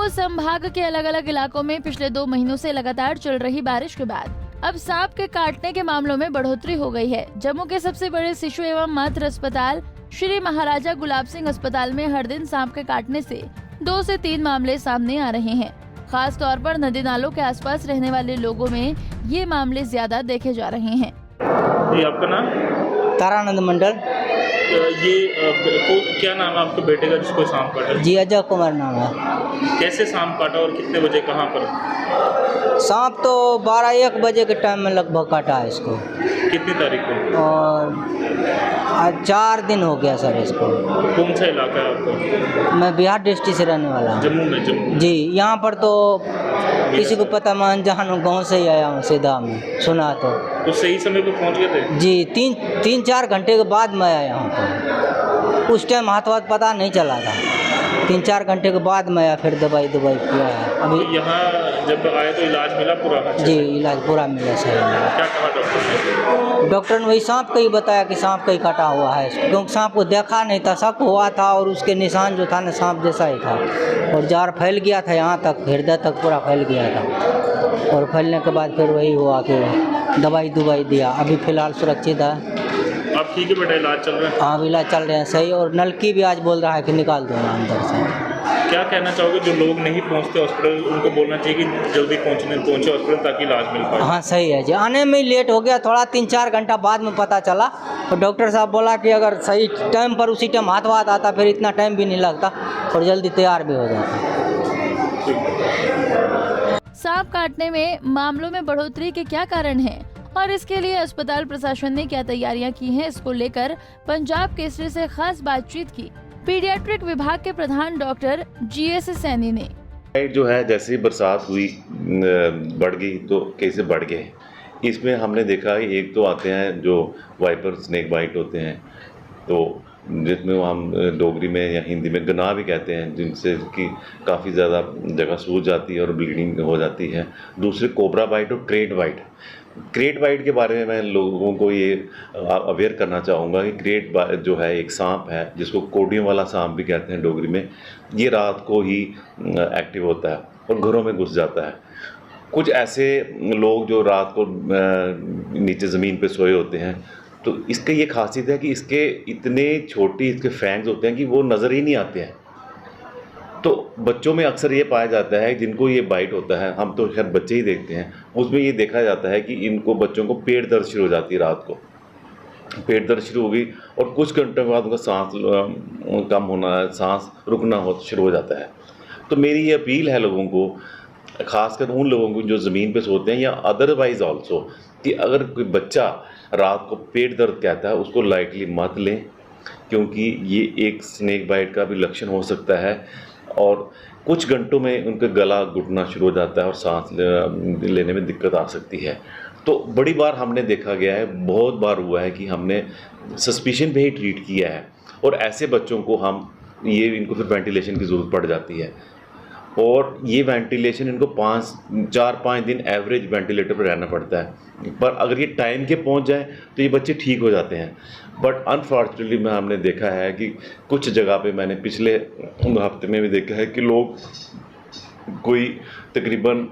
जम्मू संभाग के अलग अलग इलाकों में पिछले 2 महीनों से लगातार चल रही बारिश के बाद अब सांप के काटने के मामलों में बढ़ोतरी हो गई है। जम्मू के सबसे बड़े शिशु एवं मातृ अस्पताल श्री महाराजा गुलाब सिंह अस्पताल में हर दिन सांप के काटने से 2 से 3 मामले सामने आ रहे हैं। खास तौर पर नदी नालों के आसपास रहने वाले लोगों में ये मामले ज्यादा देखे जा रहे हैं। ये आपका नाम? तारानंद मंडल। ये क्या नाम है आपके बेटे का जिसको सांप काटा? जी अजय कुमार नाम है। कैसे सांप काटा और कितने बजे कहाँ पर? सांप तो 12-1 बजे के टाइम में लगभग काटा है इसको। कितनी तारीख को? और आज 4 दिन हो गया सर इसको। कौन सा इलाका है आपका? मैं बिहार डिस्ट्रिक्ट से रहने वाला हूँ। जम्मू में? जम्मू जी, यहाँ पर तो किसी को पता मान जहाँ गाँव से ही आया हूँ सीधा में, सुना तो सही समय पर पहुँच गए थे? जी, 3-4 घंटे के बाद मैं आया यहाँ पर। उस टाइम हाथ पता नहीं चला था। 3-4 घंटे के बाद मैं आया, फिर दवाई किया है। अभी यहाँ जब आए तो इलाज मिला पूरा? जी, इलाज पूरा मिला सही मिला। क्या कहा डॉक्टर ने? डॉक्टर ने वही सांप का ही बताया कि सांप का ही काटा हुआ है, क्योंकि सांप को देखा नहीं था, शक हुआ था और उसके निशान जो था ना सांप जैसा ही था और जार फैल गया था, यहाँ तक हृदय तक पूरा फैल गया था। और फैलने के बाद फिर वही हुआ कि दवाई दिया। अभी फ़िलहाल सुरक्षित है। आप ठीक है बेटा? इलाज चल रहा है? हाँ, इलाज चल रहे हैं सही। और नलकी भी आज बोल रहा है कि निकाल दो अंदर से। क्या कहना चाहोगे जो लोग नहीं पहुंचते हॉस्पिटल, उनको बोलना चाहिए कि जल्दी पहुंचे हॉस्पिटल ताकि इलाज मिल पाए? हाँ सही है जी, आने में लेट हो गया थोड़ा, 3-4 घंटा बाद में पता चला। और डॉक्टर साहब बोला कि अगर सही टाइम पर उसी टाइम हाथ आता फिर इतना टाइम भी नहीं लगता और जल्दी तैयार भी हो जाता। सांप काटने में मामलों में बढ़ोतरी के क्या कारण हैं और इसके लिए अस्पताल प्रशासन ने क्या तैयारियां की हैं, इसको लेकर पंजाब केसरी से खास बातचीत की पीडियाट्रिक विभाग के प्रधान डॉक्टर GS सैनी ने। जो है जैसे ही बरसात हुई बढ़ गई तो केसेस बढ़ गए। इसमें हमने देखा कि एक तो आते हैं जो वाइपर स्नेक बाइट होते हैं, तो जिसमें हम डोगरी में या हिंदी में गना भी कहते हैं, जिनसे कि काफ़ी ज़्यादा जगह सूज जाती है और ब्लीडिंग हो जाती है। दूसरे कोबरा बाइट और क्रेट बाइट के बारे में मैं लोगों को ये अवेयर करना चाहूँगा कि क्रेट बाइट जो है एक सांप है जिसको कोडियों वाला सांप भी कहते हैं डोगरी में। ये रात को ही एक्टिव होता है और घरों में घुस जाता है। कुछ ऐसे लोग जो रात को नीचे ज़मीन पे सोए होते हैं, तो इसका ये खासियत है कि इसके इतने छोटी इसके फैंग्स होते हैं कि वो नज़र ही नहीं आते हैं। तो बच्चों में अक्सर ये पाया जाता है जिनको ये बाइट होता है, हम तो शायद बच्चे ही देखते हैं, उसमें ये देखा जाता है कि इनको बच्चों को पेट दर्द शुरू हो जाती है। रात को पेट दर्द शुरू हो गई और कुछ घंटों के बाद उनका सांस कम होना, सांस रुकना शुरू हो जाता है। तो मेरी ये अपील है लोगों को, ख़ासकर उन लोगों को जो ज़मीन पे सोते हैं या अदरवाइज़ ऑल्सो, कि अगर कोई बच्चा रात को पेट दर्द कहता है उसको लाइटली मत लें, क्योंकि ये एक स्नेक बाइट का भी लक्षण हो सकता है और कुछ घंटों में उनका गला घुटना शुरू हो जाता है और सांस लेने में दिक्कत आ सकती है। तो बड़ी बार हमने देखा गया है, बहुत बार हुआ है कि हमने सस्पिशन पे ही ट्रीट किया है और ऐसे बच्चों को इनको फिर वेंटिलेशन की ज़रूरत पड़ जाती है और ये वेंटिलेशन इनको 4-5 दिन एवरेज वेंटिलेटर पर रहना पड़ता है। पर अगर ये टाइम के पहुंच जाए तो ये बच्चे ठीक हो जाते हैं। बट अनफॉर्चुनेटली में हमने देखा है कि कुछ जगह पे मैंने पिछले हफ्ते में भी देखा है कि लोग कोई तकरीबन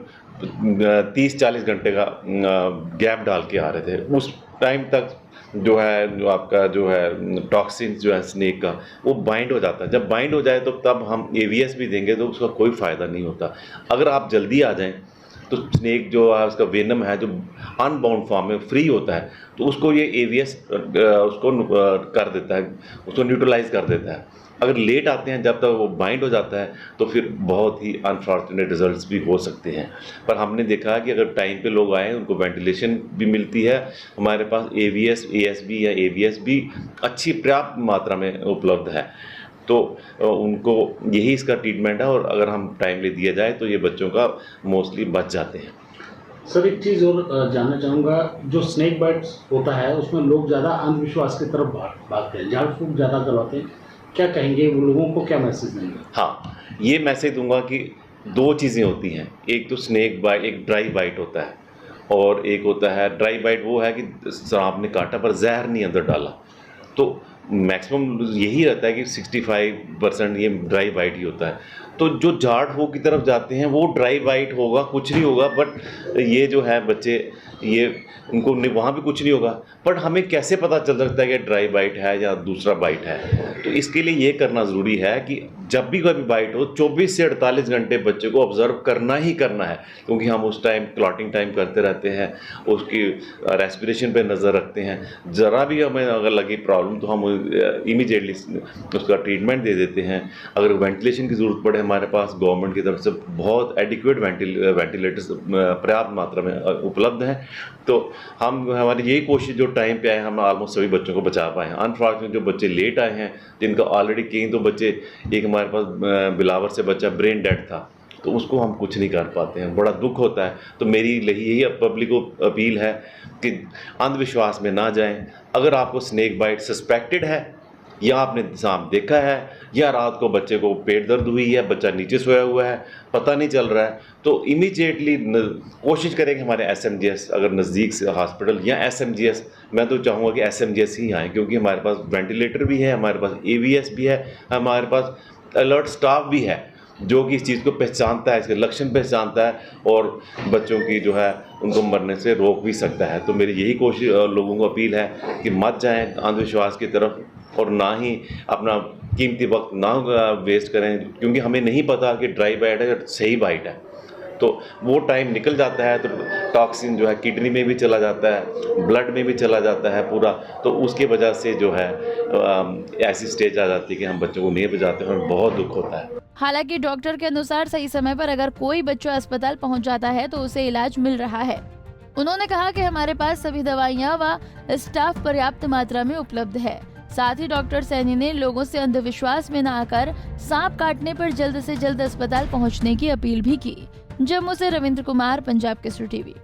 30-40 घंटे का गैप डाल के आ रहे थे। उस टाइम तक जो आपका टॉक्सिन जो है स्नेक का वो बाइंड हो जाता है। जब बाइंड हो जाए तो तब हम AVS भी देंगे तो उसका कोई फ़ायदा नहीं होता। अगर आप जल्दी आ जाएं तो स्नेक जो है उसका वेनम है जो अनबाउंड फॉर्म में फ्री होता है, तो उसको ये AVS उसको कर देता है, उसको न्यूट्रलाइज कर देता है। अगर लेट आते हैं जब तक वो बाइंड हो जाता है तो फिर बहुत ही अनफॉर्चुनेट रिजल्ट्स भी हो सकते हैं। पर हमने देखा है कि अगर टाइम पे लोग आए उनको वेंटिलेशन भी मिलती है, हमारे पास AVS ASB या AVS भी अच्छी पर्याप्त मात्रा में उपलब्ध है, तो उनको यही इसका ट्रीटमेंट है और अगर हम टाइमली दिया जाए तो ये बच्चों का मोस्टली बच जाते हैं। सर एक चीज़ और जानना चाहूँगा, जो स्नेक बाइट्स होता है उसमें लोग ज़्यादा अंधविश्वास की तरफ भागते हैं, झाड़ फूँक ज़्यादा करवाते हैं, क्या कहेंगे वो लोगों को, क्या मैसेज देंगे? हाँ, ये मैसेज दूंगा कि 2 चीज़ें होती हैं। एक तो स्नेक बाइट, एक ड्राई बाइट होता है और एक होता है ड्राई बाइट, वो है कि सांप ने काटा पर जहर नहीं अंदर डाला। तो मैक्सिमम यही रहता है कि 65% ये ड्राई बाइट ही होता है। तो जो जाड़ फूक की तरफ जाते हैं वो ड्राई बाइट होगा, कुछ नहीं होगा, बट ये जो है बच्चे ये उनको वहाँ भी कुछ नहीं होगा, बट हमें कैसे पता चल सकता है कि ड्राई बाइट है या दूसरा बाइट है? तो इसके लिए ये करना ज़रूरी है कि जब भी कोई बाइट हो 24 से 48 घंटे बच्चे को ऑब्जर्व करना ही करना है, क्योंकि हम उस टाइम क्लॉटिंग टाइम करते रहते हैं, उसकी रेस्पिरेशन पे नज़र रखते हैं। ज़रा भी हमें अगर लगी प्रॉब्लम तो हम इमीडिएटली उसका ट्रीटमेंट दे देते हैं। अगर वेंटिलेशन की ज़रूरत पड़े, हमारे पास गवर्नमेंट की तरफ से बहुत एडिक्वेट वेंटिलेटर्स पर्याप्त मात्रा में उपलब्ध हैं। तो हम हमारी यही कोशिश जो टाइम पे आए हम ऑलमोस्ट सभी बच्चों को बचा पाए हैं। अनफॉर्चुनेटली जो बच्चे लेट आए हैं, जिनका ऑलरेडी कई तो बच्चे, एक हमारे पास बिलावर से बच्चा ब्रेन डेड था, तो उसको हम कुछ नहीं कर पाते हैं, बड़ा दुख होता है। तो मेरी यही पब्लिक को अपील है कि अंधविश्वास में ना जाएं। अगर आपको स्नेक बाइट सस्पेक्टेड है, या आपने सांप देखा है, या रात को बच्चे को पेट दर्द हुई है, बच्चा नीचे सोया हुआ है, पता नहीं चल रहा है, तो इमीडिएटली कोशिश करें कि हमारे SMGS अगर नज़दीक से हॉस्पिटल या SMGS, मैं तो चाहूँगा कि SMGS ही आएँ, क्योंकि हमारे पास वेंटिलेटर भी है, हमारे पास AVS भी है, हमारे पास अलर्ट स्टाफ भी है जो कि इस चीज़ को पहचानता है, इसके लक्षण पहचानता है और बच्चों की जो है उनको मरने से रोक भी सकता है। तो मेरी यही कोशिश लोगों को अपील है कि मत जाएं अंधविश्वास की तरफ, और ना ही अपना कीमती वक्त ना वेस्ट करें, क्योंकि हमें नहीं पता कि ड्राई बाइट है या सही बाइट है। तो वो टाइम निकल जाता है तो टॉक्सिन जो है किडनी में भी चला जाता है, ब्लड में भी चला जाता है पूरा, तो उसके वजह से जो है ऐसी स्टेज आ जाती है कि हम बच्चों को नहीं बचाते, हमें बहुत दुख होता है। हालांकि डॉक्टर के अनुसार सही समय पर अगर कोई बच्चा अस्पताल पहुंच जाता है तो उसे इलाज मिल रहा है। उन्होंने कहा कि हमारे पास सभी दवाइयां व स्टाफ पर्याप्त मात्रा में उपलब्ध है। साथ ही डॉक्टर सैनी ने लोगों से अंधविश्वास में न आकर सांप काटने पर जल्द से जल्द अस्पताल पहुंचने की अपील भी की। जम्मू से रविंद्र कुमार, पंजाब केसरी टीवी।